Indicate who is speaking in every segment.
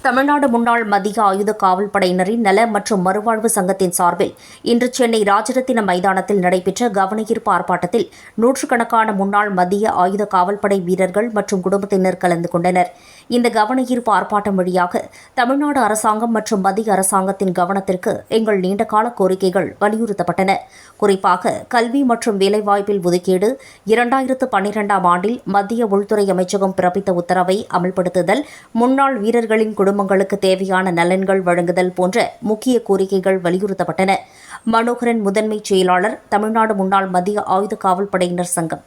Speaker 1: தமிழ்நாடு முன்னாள் மத்திய ஆயுத காவல் படையினரின் நல மற்றும் மறுவாழ்வு சங்கத்தின் சார்பில் இன்று சென்னை ராஜரத்தின மைதானத்தில் நடைபெற்ற கவனஈர்ப்பு ஆர்ப்பாட்டத்தில் நூற்றுக்கணக்கான முன்னாள் மத்திய ஆயுத காவல்படை வீரர்கள் மற்றும் குடும்பத்தினர் கலந்து கொண்டனர். இந்த கவனஈர்ப்பு ஆர்ப்பாட்டம் வழியாக தமிழ்நாடு அரசாங்கம் மற்றும் மத்திய அரசாங்கத்தின் கவனத்திற்கு எங்கள் நீண்டகால கோரிக்கைகள் வலியுறுத்தப்பட்டன. குறிப்பாக கல்வி மற்றும் வேலைவாய்ப்பில் ஒதுக்கீடு, 2012ஆம் ஆண்டில் மத்திய உள்துறை அமைச்சகம் பிறப்பித்த உத்தரவை அமல்படுத்துதல், முன்னாள் வீரர்களின் குடும்பங்களுக்கு தேவையான நலன்கள் வழங்குதல் போன்ற முக்கிய கோரிக்கைகள் வலியுறுத்தப்பட்டன. மனோகரன், முதன்மைச் செயலாளர், தமிழ்நாடு முன்னாள் மத்திய ஆயுத காவல் படையினர் சங்கம்.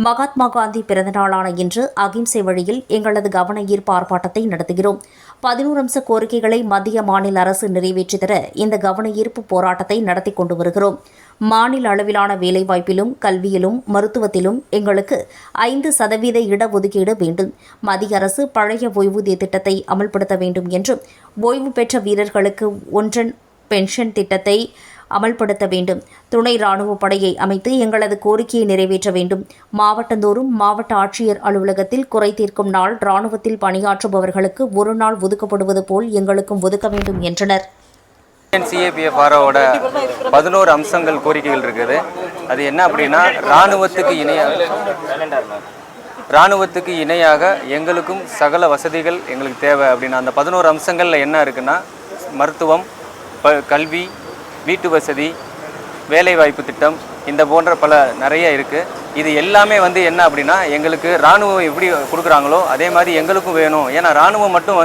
Speaker 1: மகாத்மா காந்தி பிறந்தநாளான இன்று அகிம்சை வழியில் எங்களது கவன ஈர்ப்பு ஆர்ப்பாட்டத்தை நடத்துகிறோம். 11 அம்ச கோரிக்கைகளை மத்திய மாநில அரசு நிறைவேற்றித் தர இந்த கவன ஈர்ப்பு போராட்டத்தை நடத்தி கொண்டு வருகிறோம். மாநில அளவிலான வேலைவாய்ப்பிலும், கல்வியிலும், மருத்துவத்திலும் எங்களுக்கு 5% இடஒதுக்கீடு வேண்டும். மத்திய அரசு பழைய ஓய்வூதிய திட்டத்தை அமல்படுத்த வேண்டும் என்றும், ஓய்வு பெற்ற வீரர்களுக்கு ஒன்றன் பென்ஷன் திட்டத்தை அமல்படுத்த வேண்டும். துணை ராணுவ படையை அமைத்து எங்களது கோரிக்கையை நிறைவேற்ற வேண்டும். மாவட்டந்தோறும் மாவட்ட ஆட்சியர் அலுவலகத்தில் குறை தீர்க்கும் நாள் ராணுவத்தில் பணியாற்றுபவர்களுக்கு ஒரு நாள் ஒதுக்கப்படுவது போல் எங்களுக்கும் ஒதுக்க வேண்டும் என்றனர்.
Speaker 2: CAPFROட 11 அம்சங்கள் கோரிக்கைகள் இருக்குது. அது என்ன அப்படின்னா, இராணுவத்துக்கு இணையாக எங்களுக்கும் சகல வசதிகள் எங்களுக்கு தேவை அப்படின்னா, அந்த 11 அம்சங்களில் என்ன இருக்குன்னா, மருத்துவம், கல்வி, வீட்டு வசதி, வேலைவாய்ப்பு திட்டம், இந்த போன்ற பல நிறைய இருக்குது. இது எல்லாமே என்ன அப்படின்னா, எங்களுக்கு இராணுவம் எப்படி கொடுக்குறாங்களோ அதே மாதிரி எங்களுக்கும் வேணும். ஏன்னா இராணுவம் மட்டும்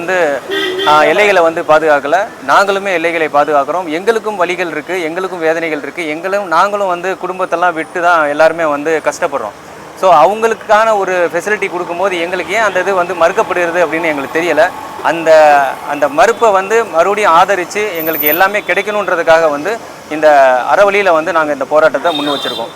Speaker 2: எல்லைகளை பாதுகாக்கலை, நாங்களுமே எல்லைகளை பாதுகாக்கிறோம். எங்களுக்கும் வலிகள் இருக்குது, எங்களுக்கும் வேதனைகள் இருக்குது. நாங்களும் குடும்பத்தெல்லாம் விட்டு தான் எல்லாருமே கஷ்டப்படுறோம். ஸோ அவங்களுக்கான ஒரு ஃபெசிலிட்டி கொடுக்கும்போது எங்களுக்கு ஏன் அந்த இது மறுக்கப்படுகிறது அப்படின்னு எங்களுக்கு தெரியலை. அந்த மறுப்பை மறுபடியும் ஆதரித்து எங்களுக்கு எல்லாமே கிடைக்கணுன்றதுக்காக இந்த அறவழியில் நாங்கள் இந்த போராட்டத்தை முன் வச்சுருக்கோம்.